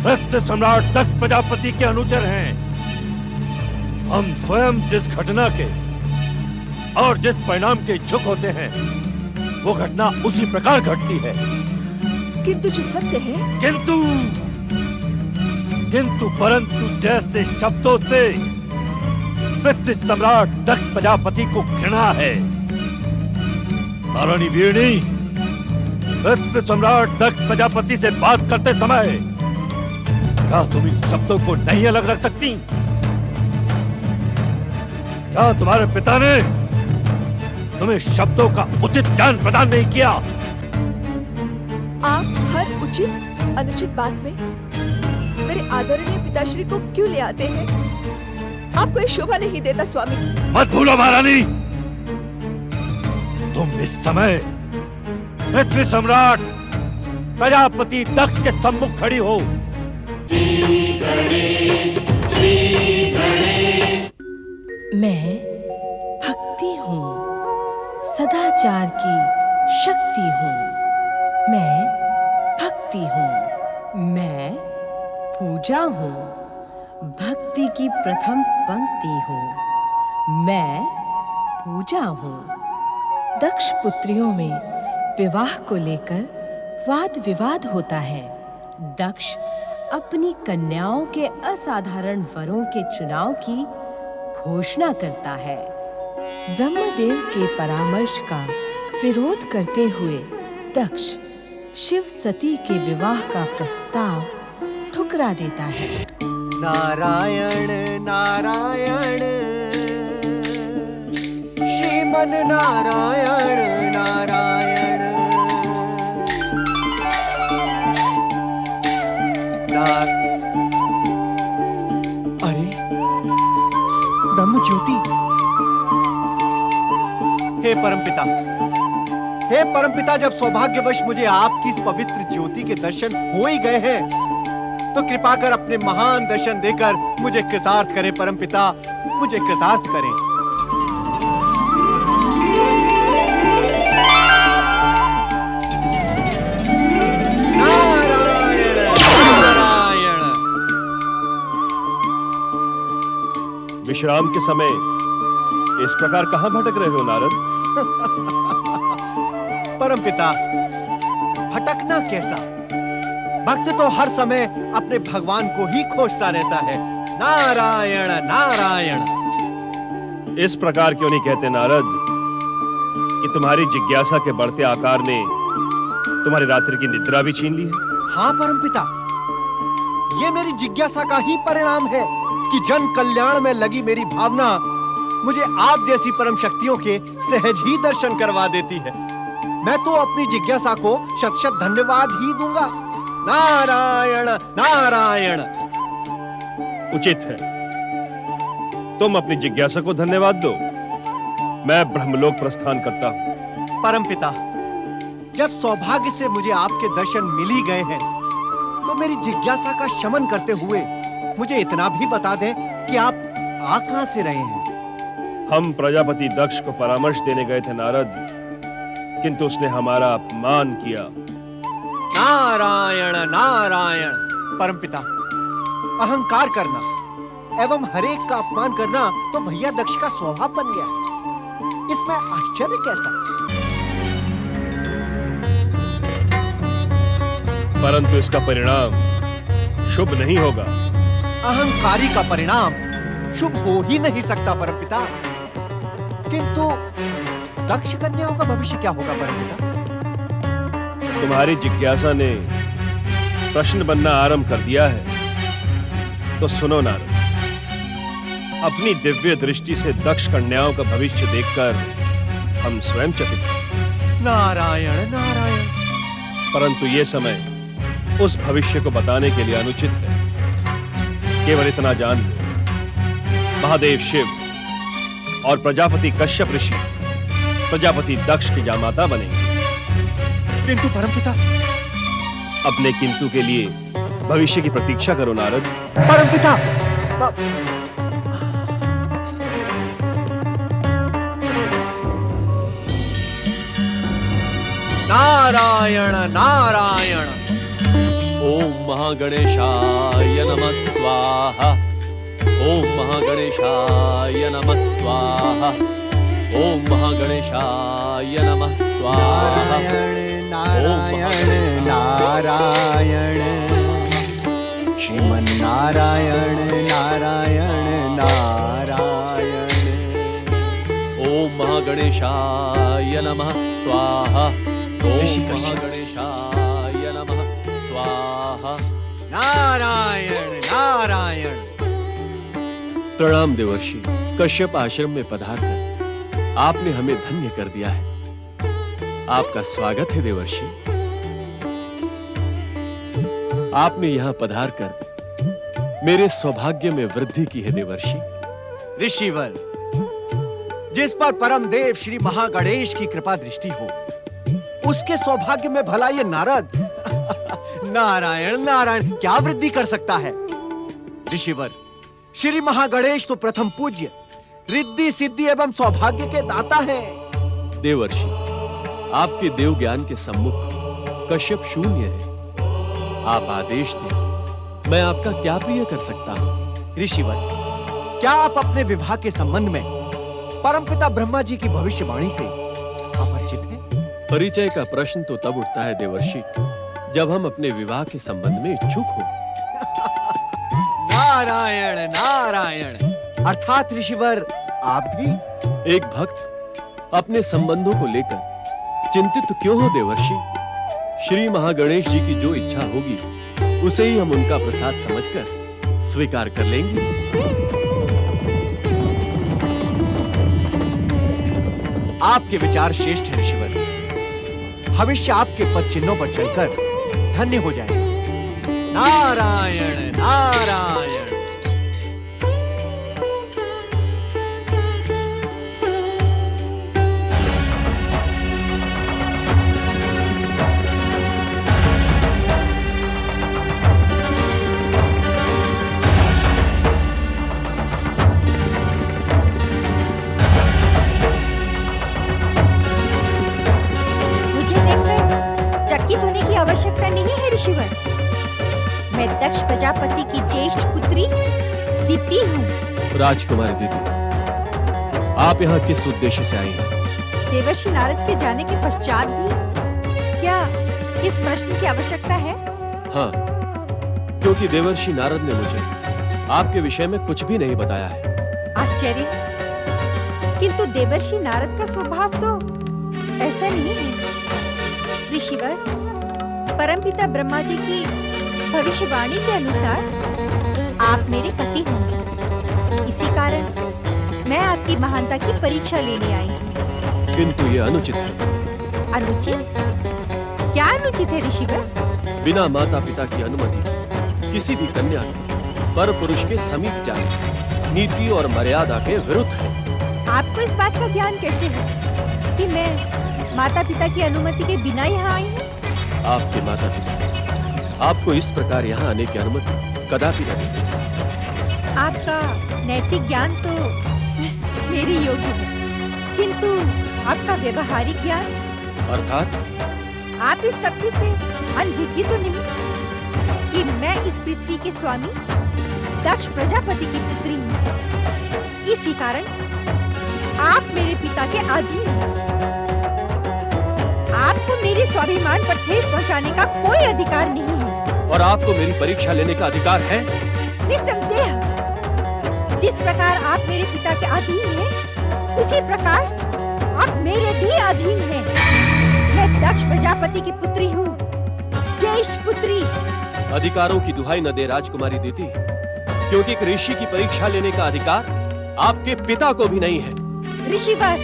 मृत्यु सम्राट दक्ष प्रजापति के अनुचर हैं। हम स्वयं जिस घटना के और जिस परिणाम के इच्छुक होते हैं, वो घटना उसी प्रकार घटती है। किंतु जो सत्य है, किंतु परंतु जैसे शब्दों से मृत्यु सम्राट दक्ष प्रजापति को घृणा है। महारानी वीरणी, मृत्यु सम्राट दक्ष प्रजापति से बात करते समय क्या तुम इन शब्दों को नहीं अलग रख सकती? क्या तुम्हारे पिता ने तुम्हें शब्दों का उचित ज्ञान प्रदान नहीं किया? आप हर उचित अनुचित बात में मेरे आदरणीय पिताश्री को क्यों ले आते हैं? आपको ये शोभा नहीं देता स्वामी। मत भूलो महारानी, तुम इस समय पृथ्वी सम्राट प्रजापति दक्ष के सम्मुख खड़ी हो। मैं भक्ति हूँ, सदाचार की शक्ति हूँ। मैं भक्ति हूँ, मैं पूजा हूँ, भक्ति की प्रथम पंक्ति हूँ। मैं पूजा हूँ। दक्ष पुत्रियों में विवाह को लेकर वाद विवाद होता है। दक्ष अपनी कन्याओं के असाधारण वरों के चुनाव की घोषणा करता है। ब्रह्मदेव के परामर्श का विरोध करते हुए दक्ष शिव सती के विवाह का प्रस्ताव ठुकरा देता है। नारायण नारायण श्रीमन नारायण नारायण। अरे ब्रह्म ज्योति! हे परमपिता, हे परमपिता, जब सौभाग्यवश मुझे आपकी इस पवित्र ज्योति के दर्शन हो ही गए हैं, तो कृपा कर अपने महान दर्शन देकर मुझे कृतार्थ करें परमपिता, मुझे कृतार्थ करें। नारायण नारायण। विश्राम के समय इस प्रकार कहां भटक रहे हो नारद? परमपिता, भटकना कैसा? भक्त तो हर समय अपने भगवान को ही खोजता रहता है। नारायण नारायण। इस प्रकार क्यों नहीं कहते नारद कि तुम्हारी जिज्ञासा के बढ़ते आकार ने तुम्हारी रात्रि की निद्रा भी छीन ली है? हाँ परमपिता, ये मेरी जिज्ञासा का ही परिणाम है कि जन कल्याण में लगी मेरी भावना मुझे आप जैसी परम शक्तियों के सहज ही दर्शन करवा देती है। मैं तो अपनी जिज्ञासा को शत शत धन्यवाद ही दूंगा। नारायण नारायण। उचित है, तुम अपनी जिज्ञासा को धन्यवाद दो। मैं ब्रह्मलोक प्रस्थान करता हूं। परमपिता, जब सौभाग्य से मुझे आपके दर्शन मिल ही गए हैं, तो मेरी जिज्ञासा का शमन करते हुए मुझे इतना भी बता दें कि आप आ कहां से रहे हैं? हम प्रजापति दक्ष को परामर्श देने गए थे नारद, किंतु उसने हमारा अपमान किया। नारायण नारायण। परमपिता, अहंकार करना एवं हरेक का अपमान करना तो भैया दक्ष का स्वभाव बन गया है। इसमें आश्चर्य कैसा? परंतु इसका परिणाम शुभ नहीं होगा। अहंकारी का परिणाम शुभ हो ही नहीं सकता परमपिता। किंतु दक्ष कन्याओं का भविष्य क्या होगा परमपिता? तुम्हारी जिज्ञासा ने प्रश्न बनना आरंभ कर दिया है, तो सुनो नारद। अपनी दिव्य दृष्टि से दक्ष कन्याओं का भविष्य देखकर हम स्वयं चकित हैं। नारायण नारायण। परंतु ये समय उस भविष्य को बताने के लिए अनुचित है। केवल इतना जान लो, महादेव शिव और प्रजापति कश्यप ऋषि प्रजापति दक्ष की जामाता बनेंगे। किंतु परमपिता। अपने किंतु के लिए भविष्य की प्रतीक्षा करो नारद। परमपिता। नारायण नारायण। ओम महागणेशाय नमः स्वाहा। ओम महागणेशाय नमः स्वाहा। ओम महागणेशाय नमः स्वाहा। नारायण नारायण श्रीमन्नारायण नारायण नारायण। ओम महागणेशाय नमः स्वाहा। ओम ऋषि कश्यप। महागणेशाय नमः स्वाहा। नारायण नारायण। प्रणाम देवर्षि। कश्यप आश्रम में पधारकर आपने हमें धन्य कर दिया है। आपका स्वागत है देवर्षि। आपने यहां पधारकर मेरे सौभाग्य में वृद्धि की है देवर्षि। ऋषिवर, जिस पर परम देव श्री महागणेश की कृपा दृष्टि हो, उसके सौभाग्य में भला ये नारद नारायण नारायण क्या वृद्धि कर सकता है। ऋषिवर, श्री महागणेश तो प्रथम पूज्य, रिद्धि सिद्धि एवं सौभाग्य के दाता है। देवर्षि, आपके देव ज्ञान के सम्मुख कश्यप शून्य है। आप आदेश दें, मैं आपका क्या प्रिय कर सकता हूं। ऋषिवर, क्या आप अपने विवाह के संबंध में परमपिता ब्रह्मा जी की भविष्यवाणी से अपरिचित हैं? परिचय का प्रश्न तो तब उठता है देवर्षि, जब हम अपने विवाह के संबंध में इच्छुक हो। नारायण नारायण। अर्थात ऋषिवर, आप भी एक भक्त अपने संबंधों को लेकर चिंतित क्यों हो देवर्षि? श्री महागणेश जी की जो इच्छा होगी उसे ही हम उनका प्रसाद समझकर स्वीकार कर लेंगे। आपके विचार श्रेष्ठ है ऋषिवर। भविष्य आपके पद चिन्हों पर चलकर धन्य हो जाएगा। नारायण नारायण। आवश्यकता नहीं है ऋषिवर। मैं दक्ष प्रजापति की ज्येष्ठ पुत्री दिति हूँ। राजकुमारी दिति, आप यहाँ किस उद्देश्य से आई हैं? देवर्षि नारद के जाने के पश्चात भी क्या इस प्रश्न की आवश्यकता है? हाँ, क्योंकि देवर्षि नारद ने मुझे आपके विषय में कुछ भी नहीं बताया है। आश्चर्य, किंतु देवर्षि नारद का स्वभाव तो ऐसा नहीं है। ऋषिवर, परमपिता ब्रह्मा जी की भविष्यवाणी के अनुसार आप मेरे पति होंगे। इसी कारण मैं आपकी महानता की परीक्षा लेने आई हूँ। किंतु ये अनुचित है। अनुचित? क्या अनुचित है ऋषिवर? बिना माता पिता की अनुमति किसी भी कन्या को पर पुरुष के समीप जाना नीति और मर्यादा के विरुद्ध है। आपको इस बात का ज्ञान कैसे है कि मैं माता पिता की अनुमति के बिना यहाँ आई हूँ? आपके माता पिता आपको इस प्रकार यहाँ आने की अनुमति कदापि न देंगे। आपका नैतिक ज्ञान तो मेरी योग्य है, किंतु आपका व्यवहारिक ज्ञान? अर्थात आप इस सत्य से अनभिज्ञ तो नहीं कि मैं इस पृथ्वी के स्वामी दक्ष प्रजापति की पुत्री हूँ। इसी कारण आप मेरे पिता के अधीन हैं। आपको मेरे स्वाभिमान पर ठेस पहुंचाने का कोई अधिकार नहीं है। और आपको मेरी परीक्षा लेने का अधिकार है? निस्संदेह, जिस प्रकार आप मेरे पिता के अधीन हैं, उसी प्रकार आप मेरे भी अधीन हैं। मैं दक्ष प्रजापति की पुत्री हूँ, ज्येष्ठ पुत्री। अधिकारों की दुहाई न दे राजकुमारी दिति, क्योंकि एक ऋषि की परीक्षा लेने का अधिकार आपके पिता को भी नहीं है। ऋषिवर,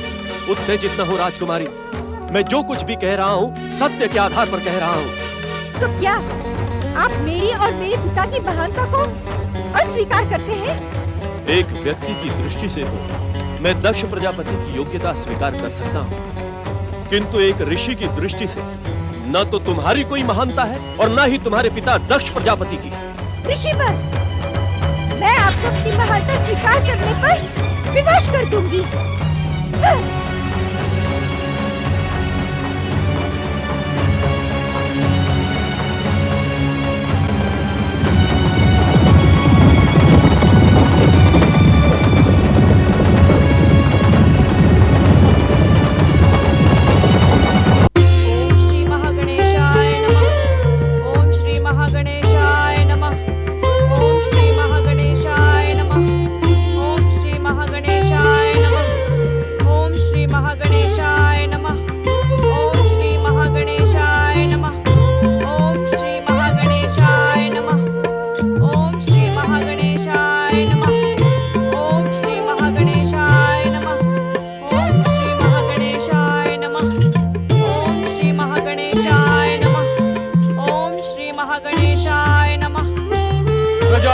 उत्तेजित न हो राजकुमारी। मैं जो कुछ भी कह रहा हूँ सत्य के आधार पर कह रहा हूँ। तो क्या आप मेरी और मेरे पिता की महानता को अस्वीकार करते हैं? एक व्यक्ति की दृष्टि से तो मैं दक्ष प्रजापति की योग्यता स्वीकार कर सकता हूँ, किंतु एक ऋषि की दृष्टि से न तो तुम्हारी कोई महानता है और न ही तुम्हारे पिता दक्ष प्रजापति की। ऋषिवर, मैं आपको अपनी महानता स्वीकार करने पर विवश कर दूंगी।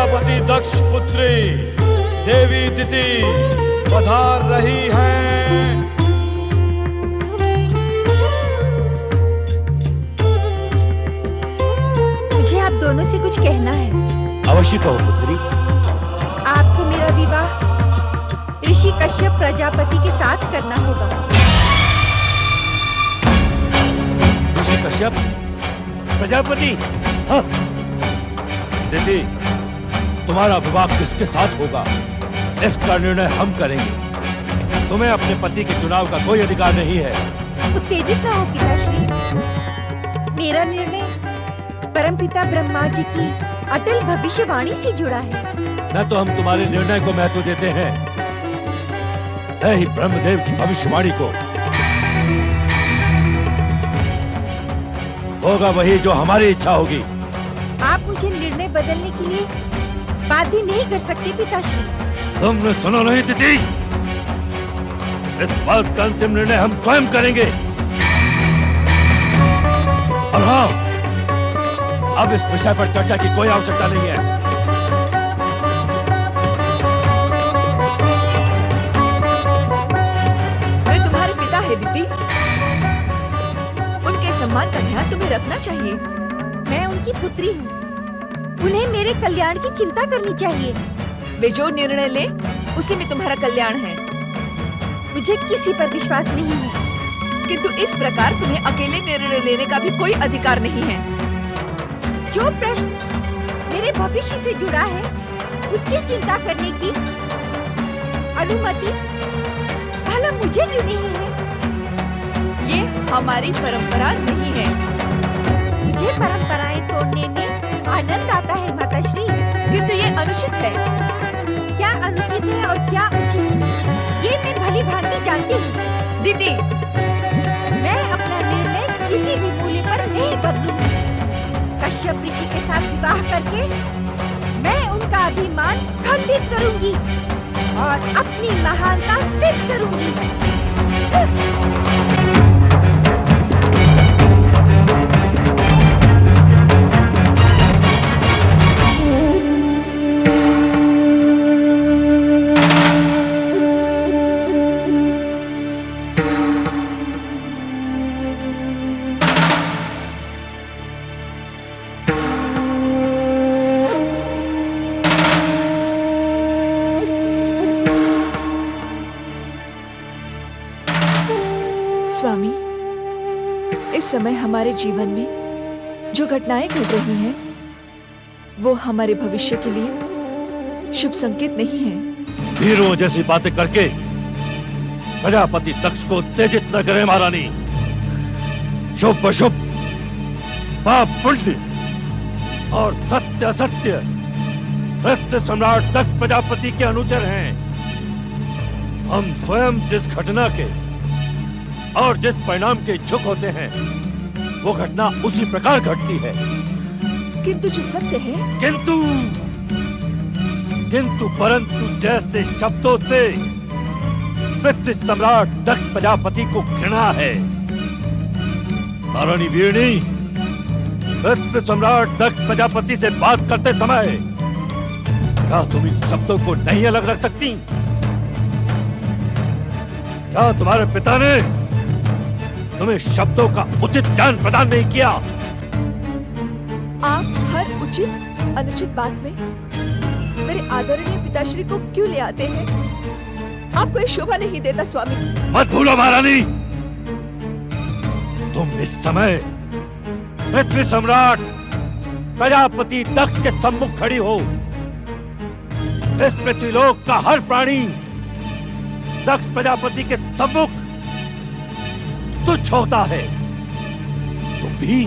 प्रजापति दक्ष पुत्री देवी दिति पधार रही हैं। मुझे आप दोनों से कुछ कहना है। अवश्य कहो पुत्री। आपको मेरा विवाह ऋषि कश्यप प्रजापति के साथ करना होगा। ऋषि कश्यप प्रजापति? हाँ। दीदी, तुम्हारा विवाह किसके साथ होगा इसका निर्णय हम करेंगे। तुम्हें अपने पति के चुनाव का कोई अधिकार नहीं है। उत्तेजित न हो पिताश्री। मेरा निर्णय परमपिता ब्रह्मा जी की अटल भविष्यवाणी से जुड़ा है। न तो हम तुम्हारे निर्णय को महत्व देते हैं, न ही ब्रह्मदेव की भविष्यवाणी को। होगा वही जो हमारी इच्छा होगी। आप मुझे निर्णय बदलने के लिए बाध्य नहीं कर सकते पिताश्री। तुमने सुनो नहीं दीदी? इस बात का अंतिम निर्णय हम स्वयं करेंगे। और हाँ, अब इस विषय पर चर्चा की कोई आवश्यकता नहीं है। वे तुम्हारे पिता है दीदी। उनके सम्मान का ध्यान तुम्हें रखना चाहिए। मैं उनकी पुत्री हूँ। उन्हें मेरे कल्याण की चिंता करनी चाहिए। वे जो निर्णय ले उसी में तुम्हारा कल्याण है। मुझे किसी पर विश्वास नहीं है। किंतु इस प्रकार तुम्हें अकेले निर्णय लेने का भी कोई अधिकार नहीं है। जो प्रश्न मेरे भविष्य से जुड़ा है उसकी चिंता करने की अनुमति भला मुझे क्यों नहीं है? ये हमारी परंपरा नहीं है। मुझे परंपराएं तोड़ने में आनंद आता है माताश्री। किंतु ये अनुचित है। क्या अनुचित है और क्या उचित, ये मैं भली भांति जानती हूँ। दीदी, मैं अपना निर्णय किसी भी मूल्य पर नहीं बदलूंगी। कश्यप ऋषि के साथ विवाह करके मैं उनका अभिमान खंडित करूंगी और अपनी महानता सिद्ध करूंगी। स्वामी, इस समय हमारे जीवन में जो घटनाएं घट रही हैं, वो हमारे भविष्य के लिए शुभ संकेत नहीं है। वीरों जैसी बातें करके प्रजापति दक्ष को उत्तेजित न करे महारानी। शुभ अशुभ, पाप पुण्य और सत्य असत्य सत्य सम्राट दक्ष प्रजापति के अनुचर हैं। हम स्वयं जिस घटना के और जिस परिणाम के इच्छुक होते हैं, वो घटना उसी प्रकार घटती है। किंतु जो सत्य है, किंतु परंतु जैसे शब्दों से पृथ्वी सम्राट दक्ष प्रजापति को घृणा है। महारानी वीरणी, पृथ्वी सम्राट दक्ष प्रजापति से बात करते समय क्या तुम इन शब्दों को नहीं अलग रख सकती? क्या तुम्हारे पिता ने तुम्हें शब्दों का उचित ज्ञान प्रदान नहीं किया? आप हर उचित अनुचित बात में मेरे आदरणीय पिताश्री को क्यों ले आते हैं? आपको ये शोभा नहीं देता स्वामी। मत भूलो महारानी, तुम इस समय पृथ्वी सम्राट प्रजापति दक्ष के सम्मुख खड़ी हो। इस पृथ्वीलोक का हर प्राणी दक्ष प्रजापति के सम्मुख तुच्छ होता है। तुम भी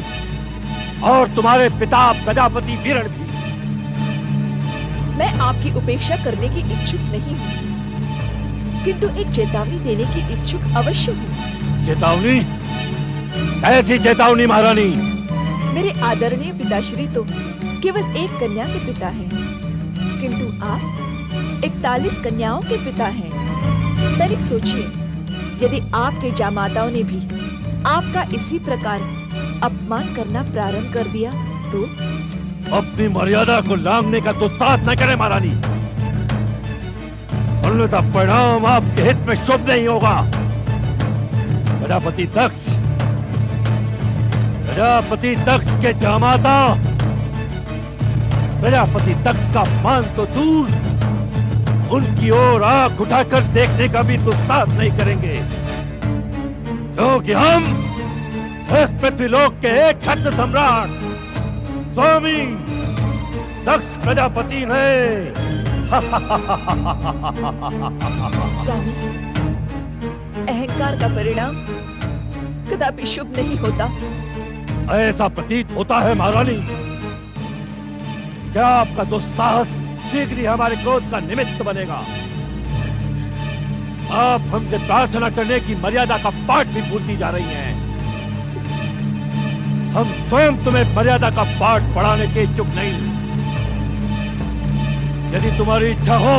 और तुम्हारे पिता प्रजापति वीरण भी। मैं आपकी उपेक्षा करने की इच्छुक नहीं हूँ, किंतु एक चेतावनी देने की इच्छुक अवश्य हूँ। चेतावनी? ऐसी चेतावनी महारानी? मेरे आदरणीय पिताश्री तो केवल एक कन्या के पिता हैं, किंतु आप 41 कन्याओं के पिता हैं। तनिक सोचिए, यदि आपके जामाताओं ने भी आपका इसी प्रकार अपमान करना प्रारंभ कर दिया तो अपनी मर्यादा को लांघने का दुस्साहस न करे महारानी, अन्यथा परिणाम आपके हित में शुभ नहीं होगा। प्रजापति दक्ष के जामाता प्रजापति दक्ष का मान तो दूर, उनकी ओर आंख उठाकर देखने का भी दुस्साहस नहीं करेंगे, क्योंकि हम इस पृथ्वीलोक के एक छत्र सम्राट स्वामी दक्ष प्रजापति हैं। स्वामी, अहंकार का परिणाम कदापि शुभ नहीं होता। ऐसा प्रतीत होता है महारानी। क्या आपका दुस्साहस शीघ्र ही हमारे क्रोध का निमित्त बनेगा? आप हमसे प्रार्थना करने की मर्यादा का पाठ भी भूलती जा रही हैं। हम स्वयं तुम्हें मर्यादा का पाठ पढ़ाने के इच्छुक नहीं। यदि तुम्हारी इच्छा हो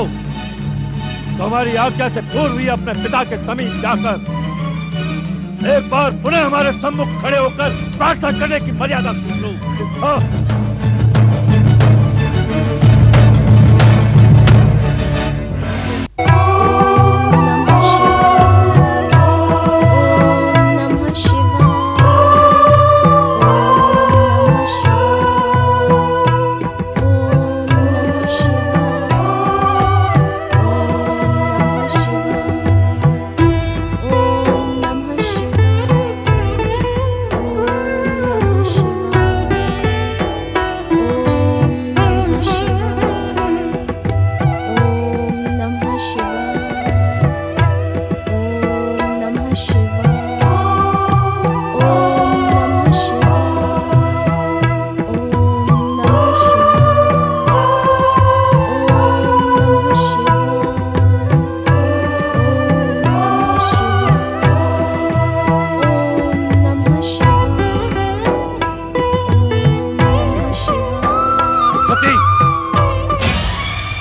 तो हमारी आज्ञा से पूर्व ही अपने पिता के समीप जाकर एक बार पुनः हमारे सम्मुख खड़े होकर प्रार्थना करने की मर्यादा सीख लो। हाँ।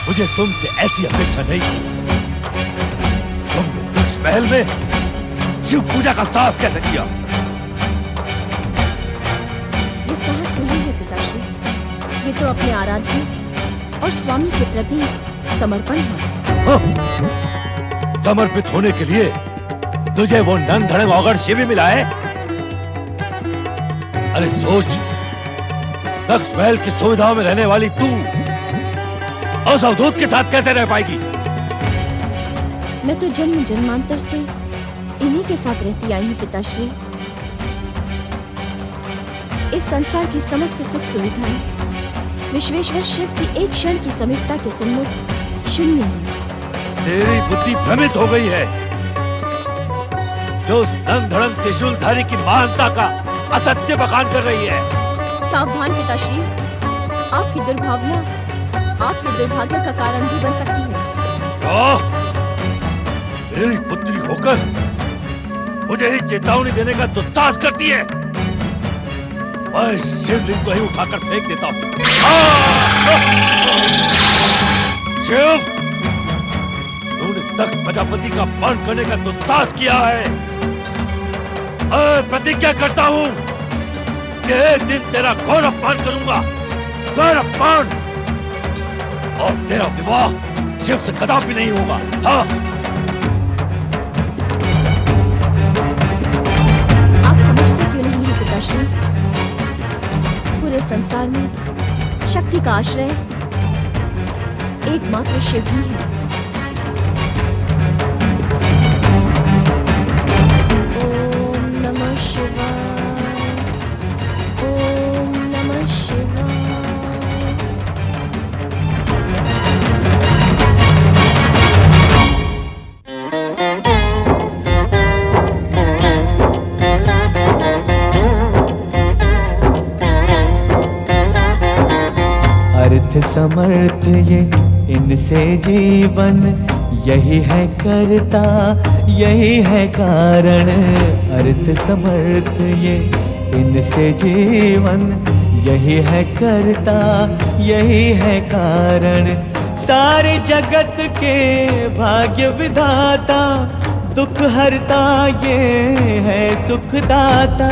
मुझे तुमसे ऐसी अपेक्षा नहीं थी। तुमने दक्ष महल में शिव पूजा का साहस कैसे किया? ये साहस नहीं है पिताश्री, ये तो अपने आराध्य और स्वामी के प्रति समर्पण है। हाँ, समर्पित होने के लिए तुझे वो नंद धड़ंग औगड़ शिव मिला है? अरे सोच, दक्ष महल की सुविधाओं में रहने वाली तू उस अवधूत के साथ कैसे रह पाएगी? मैं तो जन्म जन्मांतर से इन्हीं के साथ रहती आई हूँ पिताश्री। इस संसार की समस्त सुख सुविधाएं विश्वेश्वर शिव की एक क्षण की समीपता के सम्मुख शून्य है। तेरी बुद्धि भ्रमित हो गई है, जो उस नंग धड़ंग त्रिशूलधारी की महानता का असत्य बखान कर रही है। सावधान पिताश्री, आपकी दुर्भावना आपके दुर्भाग्य का कारण भी बन सकती है। क्या? मेरी पुत्री होकर मुझे ही चेतावनी देने का दुस्साहस करती है? मैं शिवलिंग को ही उठाकर फेंक देता हूँ। शिव, तूने दक्ष प्रजापति का अपमान करने का दुस्साहस किया है। मैं प्रतिज्ञा करता हूँ कि एक दिन तेरा घोर अपमान करूंगा, घोर अपमान, और तेरा विवाह शिव से कदापि नहीं होगा। हाँ। आप समझते क्यों नहीं हैं पिताश्री? पूरे संसार में शक्ति का आश्रय एकमात्र शिव ही है। ओम नमः शिवाय, ओम नमः शिवाय। अर्थ समर्थ ये इनसे जीवन, यही है करता यही है कारण। अर्थ समर्थ ये इनसे जीवन, यही है करता यही है कारण। सारे जगत के भाग्य विधाता, दुख हरता ये है सुखदाता।